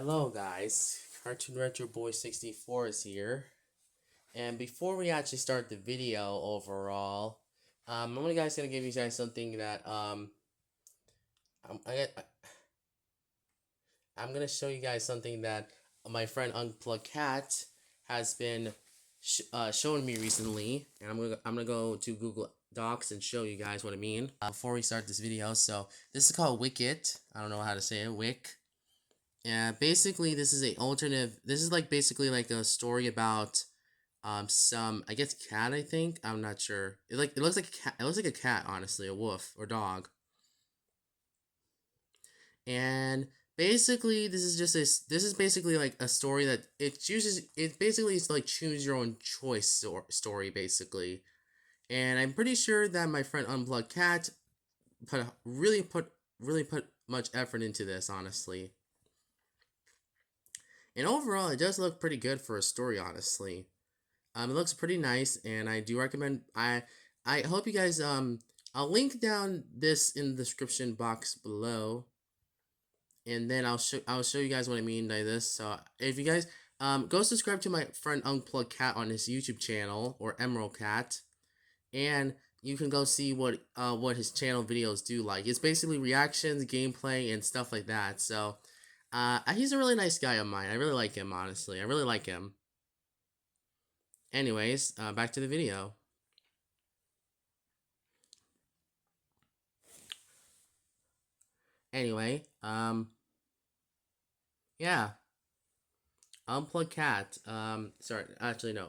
Hello guys, Cartoon Retro Boy 64 is here. And before we actually start the video overall, I'm gonna give you guys something that I'm, I, I'm gonna show you guys something that my friend Unplugged Cat has been showing me recently, and I'm gonna go to Google Docs and show you guys what I mean before we start this video. So this is called Wicket. I don't know how to say it. Wick. Yeah, basically this is a alternative. This is like basically like a story about some, I guess, cat. I think, I'm not sure. It looks like a cat. It looks like a cat, honestly, a wolf or dog. And basically this is basically like a story that it basically is like choose your own choice story basically. And I'm pretty sure that my friend Unplugged Cat really put much effort into this, honestly. And overall, it does look pretty good for a story, honestly. It looks pretty nice, and I do recommend. I hope you guys. I'll link down this in the description box below, and then I'll show you guys what I mean by this. So if you guys go subscribe to my friend Unplugged Cat on his YouTube channel, or Emerald Cat, and you can go see what his channel videos do like. It's basically reactions, gameplay, and stuff like that. So he's a really nice guy of mine. I really like him, honestly. I really like him. Anyways, back to the video. Anyway, yeah, Unplugged Cat. Sorry, actually no,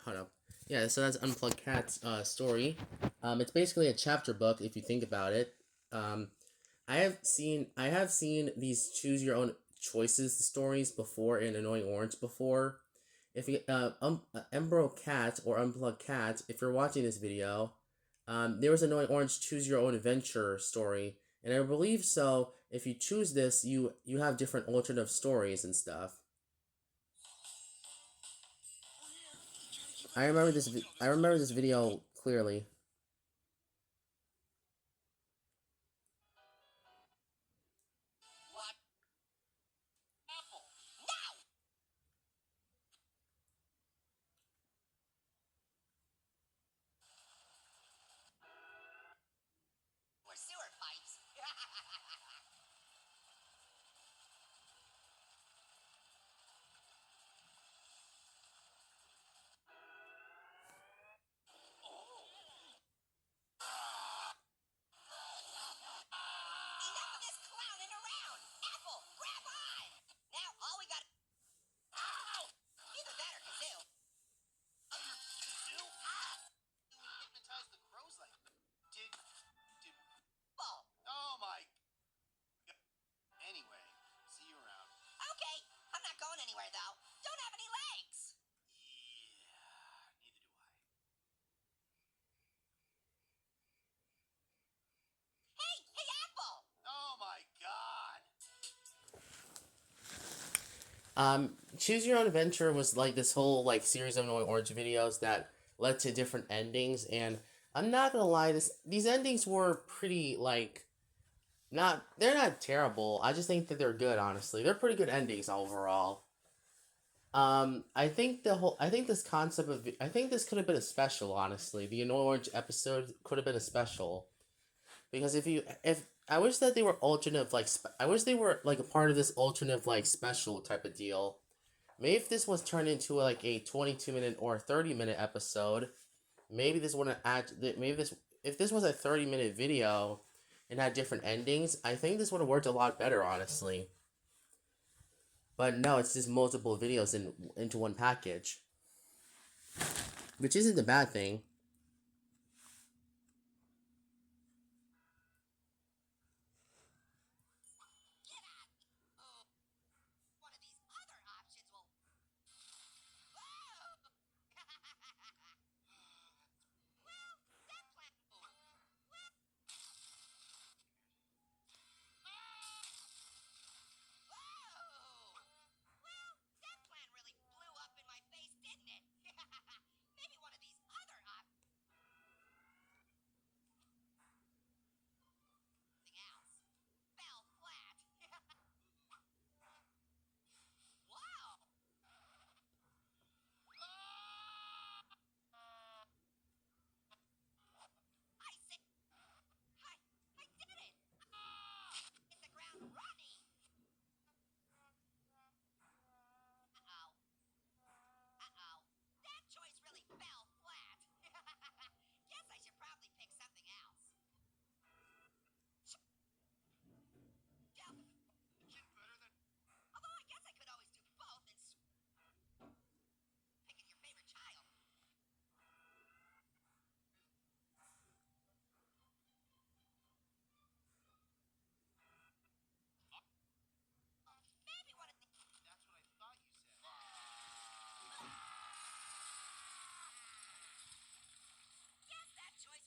hold up. Yeah, so that's Unplugged Cat's story. It's basically a chapter book if you think about it. Um, I have seen these choose your own choices stories before in Annoying Orange before. If you Emerald Cat or Unplugged Cat, if you're watching this video, there was Annoying Orange choose your own adventure story, and I believe so. If you choose this, you have different alternative stories and stuff. I remember this video clearly. Choose Your Own Adventure was like this whole like series of Annoying Orange videos that led to different endings, and I'm not gonna lie, these endings were pretty like not they're not terrible. I just think that they're good, honestly. They're pretty good endings overall. I think this concept of I think this could have been a special, honestly. The Annoying Orange episode could have been a special because if I wish that they were alternative I wish they were like a part of this alternative like special type of deal. Maybe if this was turned into like a 22-minute or 30-minute episode, maybe this wouldn't add. Maybe this if this was a 30-minute video and had different endings, I think this would have worked a lot better, honestly. But no, it's just multiple videos into one package, which isn't a bad thing.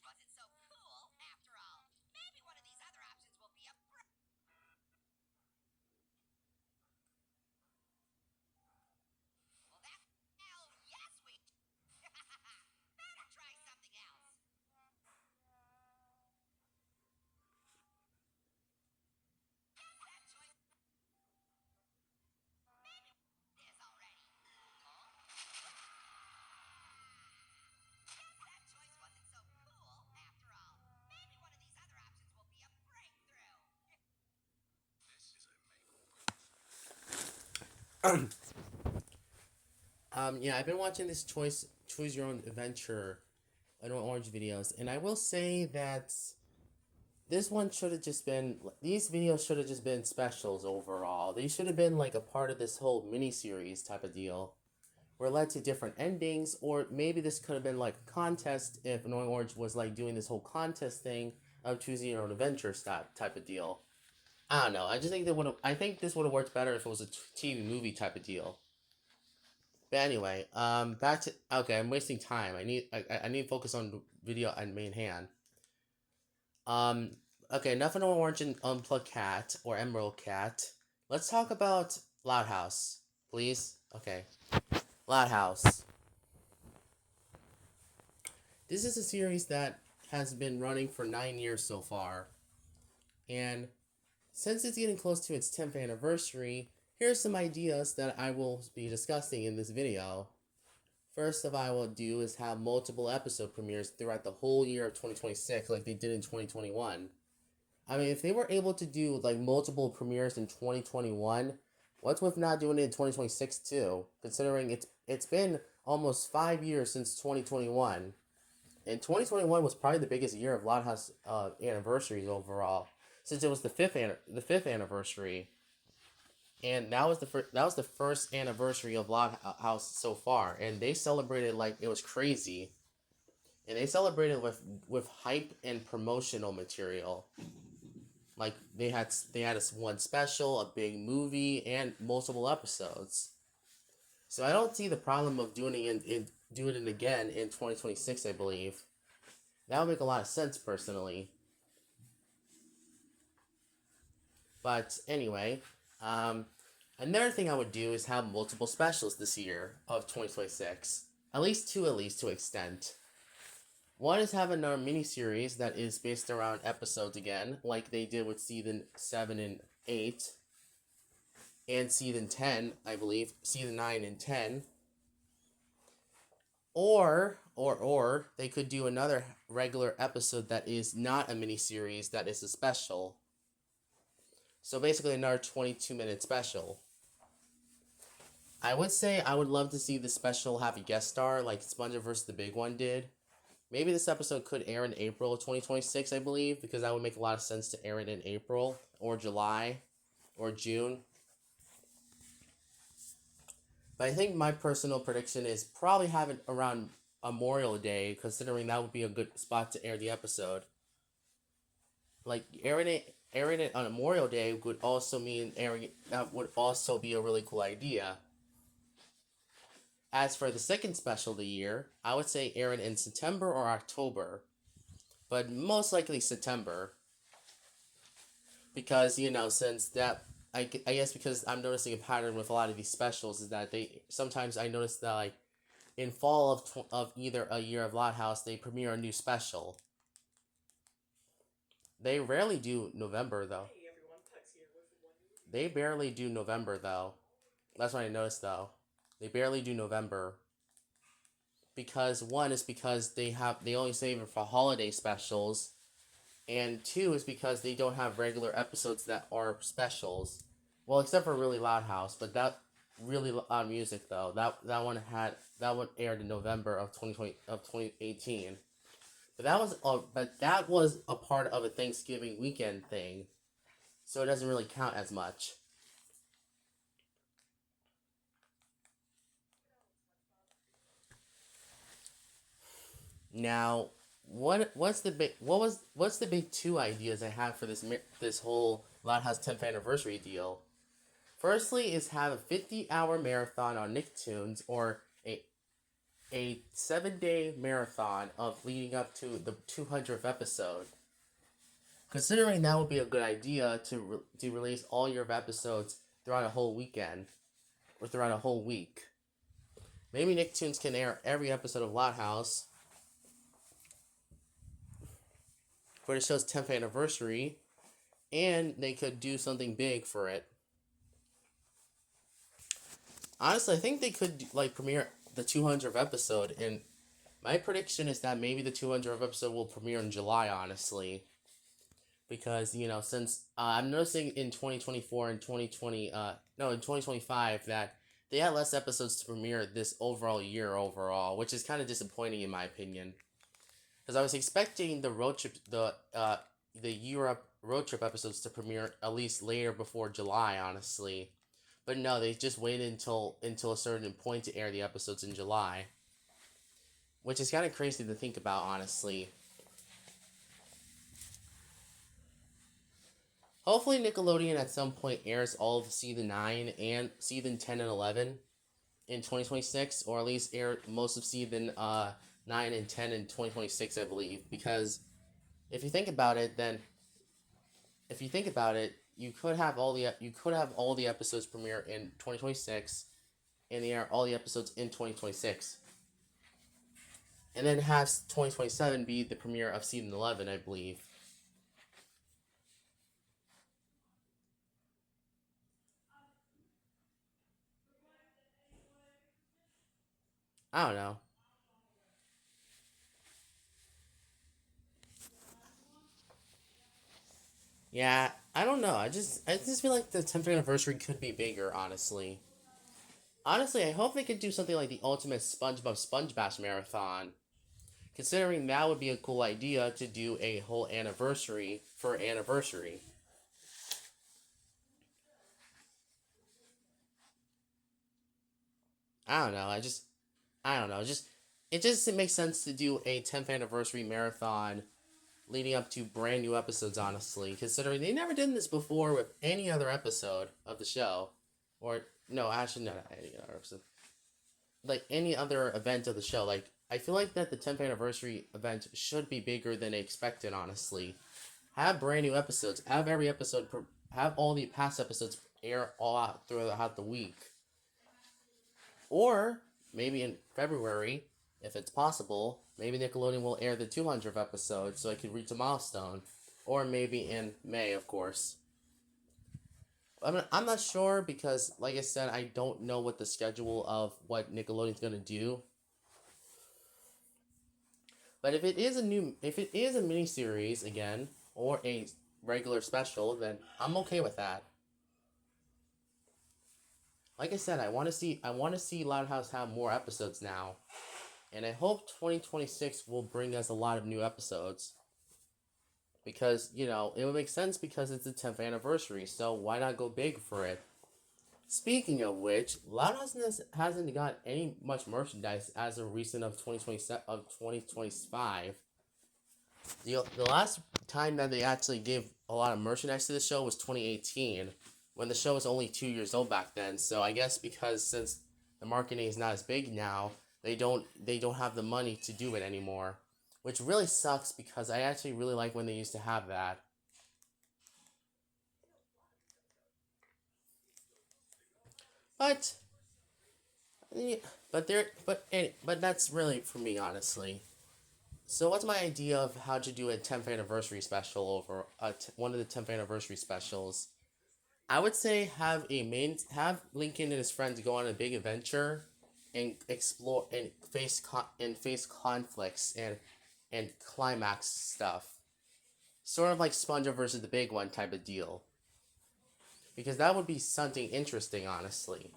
wasn't so cool after all. Maybe one of these other options will be a well, that hell yes we better try something else. Guess that choice maybe is already. Guess that choice wasn't so cool after all. Maybe one of these other options will be a breakthrough. Yeah, I've been watching this choose your own adventure orange videos, and I will say that this one should have just been these videos should have just been specials overall. They should have been like a part of this whole mini series type of deal. Were led to different endings, or maybe this could have been like a contest if Annoying Orange was like doing this whole contest thing of choosing your own adventure type of deal. I don't know. I just think that would have. I think this would have worked better if it was a TV movie type of deal. But anyway, back to okay. I'm wasting time. I need to focus on video and main hand. Um, okay. Enough of Orange and Unplugged Cat or Emerald Cat. Let's talk about Loud House, please. Okay, Loud House. This is a series that has been running for 9 years so far, and since it's getting close to its 10th anniversary, here are some ideas that I will be discussing in this video. First of all, I will do is have multiple episode premieres throughout the whole year of 2026 like they did in 2021. I mean, if they were able to do like multiple premieres in 2021, what's with not doing it in 2026 too? Considering it's been almost 5 years since 2021. And 2021 was probably the biggest year of Loud House anniversaries overall, since it was the fifth anniversary, and that was the first anniversary of Loud House so far, and they celebrated like it was crazy, and they celebrated with hype and promotional material. Like they had a one special, a big movie, and multiple episodes. So I don't see the problem of doing it again in 2026. I believe that would make a lot of sense personally. But anyway, um, another thing I would do is have multiple specials this year of 2026. At least to extent. One is have another miniseries that is based around episodes again, like they did with season 7 and 8, and season 10, I believe, season 9 and 10. Or they could do another regular episode that is not a miniseries, that is a special. So basically another 22-minute special. I would say I would love to see the special have a guest star like SpongeBob vs. the Big One did. Maybe this episode could air in April of 2026, I believe, because that would make a lot of sense to air it in April or July or June. But I think my personal prediction is probably have it around Memorial Day, considering that would be a good spot to air the episode. Like airing it on Memorial Day would also mean airing it, that would also be a really cool idea. As for the second special of the year, I would say air it in September or October, but most likely September. Because, since that, I guess because I'm noticing a pattern with a lot of these specials is that sometimes I notice that, like, in fall of either a year of Loud House, they premiere a new special. They rarely do November, though. They barely do November, though. That's what I noticed, though. They barely do November. Because one is because they only save it for holiday specials, and two is because they don't have regular episodes that are specials. Well, except for Really Loud House, but that Really Loud Music though that one aired in November of 2018. But that was a part of a Thanksgiving weekend thing, so it doesn't really count as much. Now, what's the big two ideas I have for this whole Loud House 10th anniversary deal? Firstly, is have a 50-hour marathon on Nicktoons, or a a 7-day marathon of leading up to the 200th episode. Considering that would be a good idea to release all your episodes throughout a whole weekend or throughout a whole week. Maybe Nicktoons can air every episode of Loud House for the show's 10th anniversary, and they could do something big for it. Honestly, I think they could premiere the 200th episode, and my prediction is that maybe the 200th episode will premiere in July, honestly. Because, since I'm noticing in 2024 and in 2025 that they had less episodes to premiere this year overall, which is kind of disappointing in my opinion. Because I was expecting the Europe road trip episodes to premiere at least later before July, honestly. But no, they just waited until a certain point to air the episodes in July. Which is kind of crazy to think about, honestly. Hopefully Nickelodeon at some point airs all of Season 9 and Season 10 and 11 in 2026, or at least air most of Season 9 and 10 in 2026, I believe. Because if you think about it, you could have all the episodes premiere in 2026, and air all the episodes in 2026. And then have 2027 be the premiere of Season 11, I believe. I don't know. Yeah, I don't know. I just feel like the 10th anniversary could be bigger, honestly. Honestly, I hope they could do something like the Ultimate SpongeBob Sponge Bash Marathon. Considering that would be a cool idea to do a whole anniversary for anniversary. I don't know. I don't know. It makes sense to do a 10th anniversary marathon leading up to brand new episodes, honestly, considering they never did this before with any other episode of the show. Or, no, actually, not any other episode. Like, any other event of the show. Like, I feel like that the 10th anniversary event should be bigger than expected, honestly. Have brand new episodes. Have all the past episodes air all out throughout the week. Or, maybe in February, if it's possible, maybe Nickelodeon will air the 200th episode so I can reach a milestone. Or maybe in May, of course. I'm not sure because, like I said, I don't know what the schedule of what Nickelodeon's gonna do. But if it is a mini series again or a regular special, then I'm okay with that. Like I said, I want to see Loud House have more episodes now, and I hope 2026 will bring us a lot of new episodes. Because it would make sense because it's the 10th anniversary, so why not go big for it? Speaking of which, Loud House hasn't got any much merchandise as of recent of 2025. The last time that they actually gave a lot of merchandise to the show was 2018, when the show was only 2 years old back then. So I guess because since the marketing is not as big now, they don't have the money to do it anymore, which really sucks because I actually really like when they used to have that. But yeah, but that's really for me, honestly. So what's my idea of how to do a 10th anniversary special over one of the 10th anniversary specials? I would say have Lincoln and his friends go on a big adventure and explore and face conflicts and climax stuff. Sort of like SpongeBob versus the Big One type of deal. Because that would be something interesting, honestly.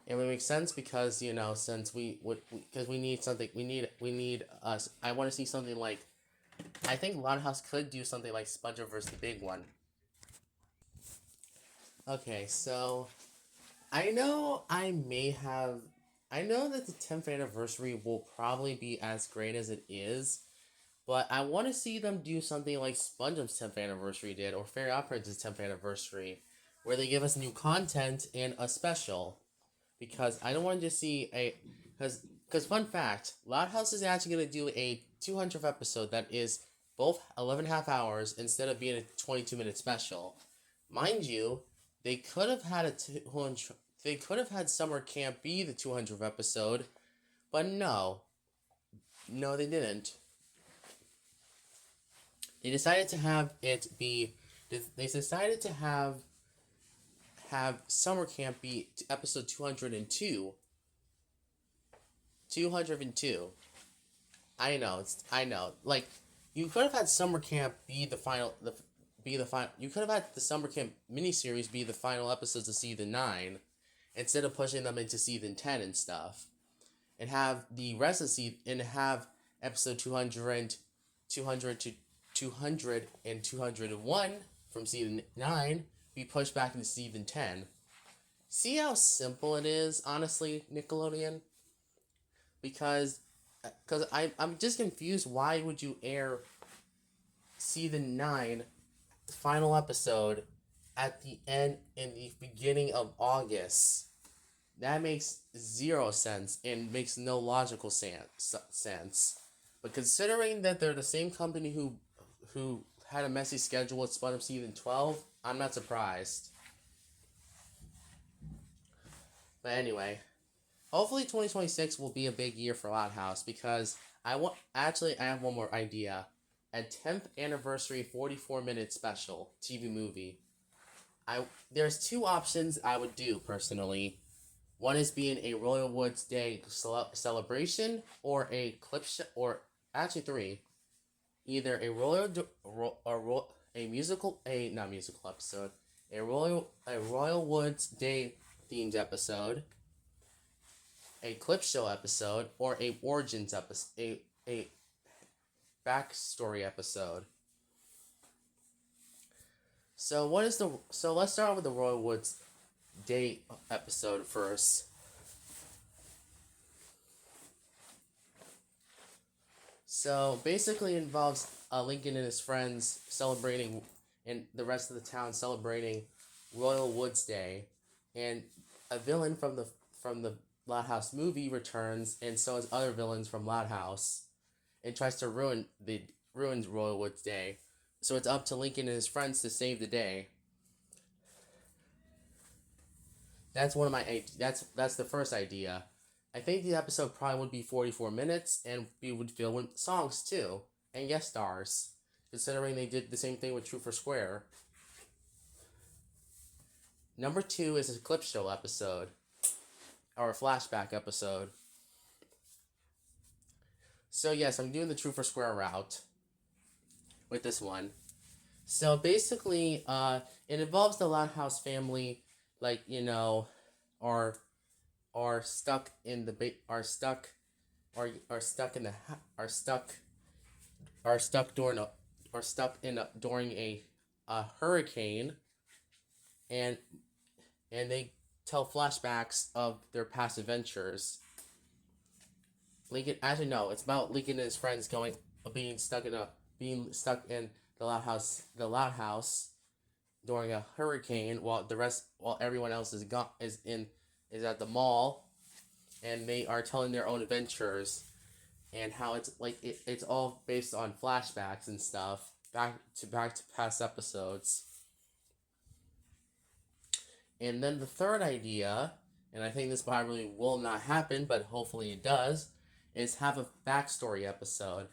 It would make sense because since we would because we need something we need us. I want to see something like I think Loud House could do something like SpongeBob versus the Big One. Okay, so I know I may have I know that the 10th anniversary will probably be as great as it is, but I want to see them do something like SpongeBob's 10th anniversary did, or Fairy Odd Princess' 10th anniversary, where they give us new content and a special. Because I don't want to just see a. Because, fun fact, Loud House is actually going to do a 200th episode that is both 11.5 hours instead of being a 22-minute special. Mind you, they could have had they could have had Summer Camp be the 200th episode, but no. No, they didn't. They decided to have it be. They decided to have Summer Camp be episode 202. 202. I know. I know. Like, you could have had Summer Camp be the final. You could have had the Summer Camp miniseries be the final episodes of season 9, instead of pushing them into season 10 and stuff, and have the rest of the season and have episode 200, 200 to 200 and 201 from season 9 be pushed back into season 10. See how simple it is, honestly, Nickelodeon? Because I'm just confused. Why would you air season 9 final episode at the end in the beginning of August? That makes zero sense and makes no logical sense. But considering that they're the same company who had a messy schedule with SpongeBob season 12, I'm not surprised. But anyway, hopefully 2026 will be a big year for Loud House, because I have one more idea. A 10th anniversary 44-minute special TV movie. There's two options I would do personally. One is being a Royal Woods Day celebration, or a clip or actually three. Either a not musical episode, a Royal Woods Day themed episode, a clip show episode, or a origins episode, a backstory episode. So let's start with the Royal Woods Day episode first. So basically, it involves Lincoln and his friends celebrating, and the rest of the town celebrating Royal Woods Day, and a villain from the Loud House movie returns, and so is other villains from Loud House, and tries to ruin Royal Woods Day. So it's up to Lincoln and his friends to save the day. That's one of my that's the first idea. I think the episode probably would be 44 minutes, and we would fill with songs too, and guest stars, considering they did the same thing with True for Square. Number 2 is a clip show episode, or a flashback episode. So yes, I'm doing the True for Square route with this one. So basically, it involves the Loud House family, like, are stuck in the during a hurricane, and they tell flashbacks of their past adventures. Lincoln, actually no, it's about Lincoln and his friends being stuck in the Loud House during a hurricane, while everyone else is at the mall, and they are telling their own adventures, and how it's all based on flashbacks and stuff back to past episodes. And then the third idea, and I think this probably will not happen, but hopefully it does, is have a backstory episode.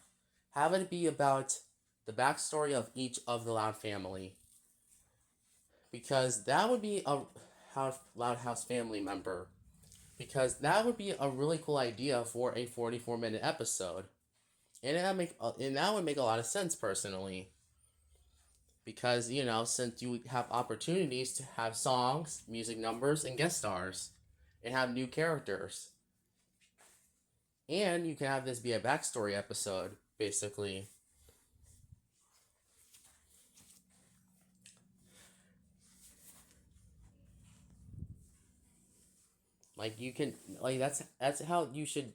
Have it be about the backstory of each of the Loud family. Because that would be a Loud House family member. Because that would be a really cool idea for a 44-minute episode. And that would make a lot of sense personally. Because, since you have opportunities to have songs, music numbers, and guest stars, and have new characters. And you can have this be a backstory episode, basically. Like you can like that's how you should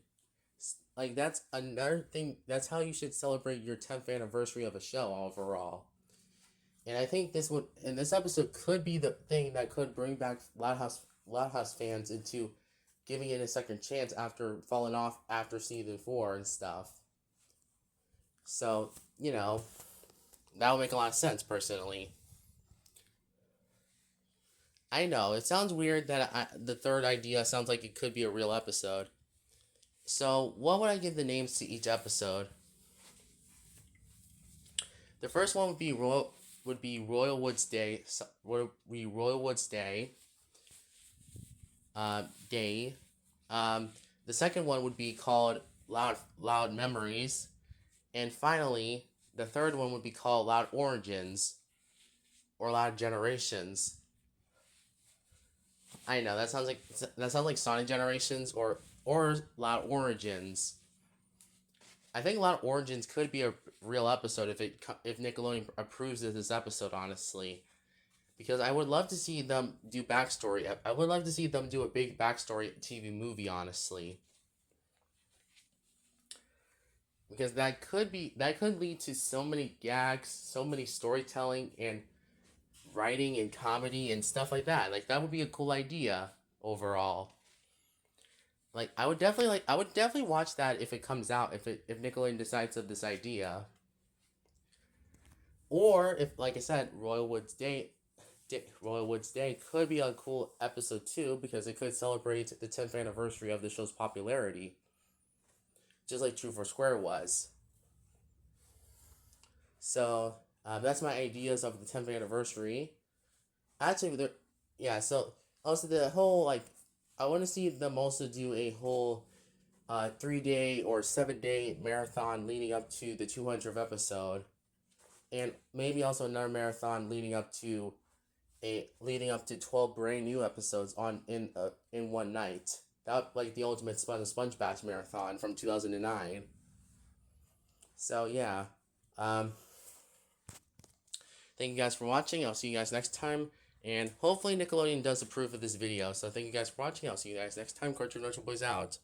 like that's another thing that's how you should celebrate your 10th anniversary of a show overall. And I think this episode could be the thing that could bring back Loud House fans into giving it a second chance after falling off after season 4 and stuff. So, that would make a lot of sense personally. I know, it sounds weird that the third idea sounds like it could be a real episode. So, what would I give the names to each episode? The first one would be Royal Woods Day. Would be Royal Woods Day. Day. The second one would be called Loud Memories, and finally, the third one would be called Loud Origins, or Loud Generations. I know that sounds like Sonic Generations or Loud Origins. I think Loud Origins could be a real episode if Nickelodeon approves of this episode, honestly, because I would love to see them do backstory. I would love to see them do a big backstory TV movie, honestly, because that could lead to so many gags, so many storytelling and writing and comedy and stuff like that. Like that would be a cool idea overall. Like I would definitely watch that if it comes out, if Nickelodeon decides of this idea. Or if, like I said, Royal Woods Day could be a cool episode too, because it could celebrate the 10th anniversary of the show's popularity, just like True Foursquare was. So that's my ideas of the 10th anniversary. Actually, yeah. So also the whole like, I want to see them also do a whole 3 day or 7 day marathon leading up to the 200th episode, and maybe also another marathon leading up to 12 brand new episodes in one night. That like the ultimate Sponge Bash marathon from 2009. So yeah, um, thank you guys for watching. I'll see you guys next time, and hopefully Nickelodeon does approve of this video. So thank you guys for watching. I'll see you guys next time. Cartoon Retro Boys out.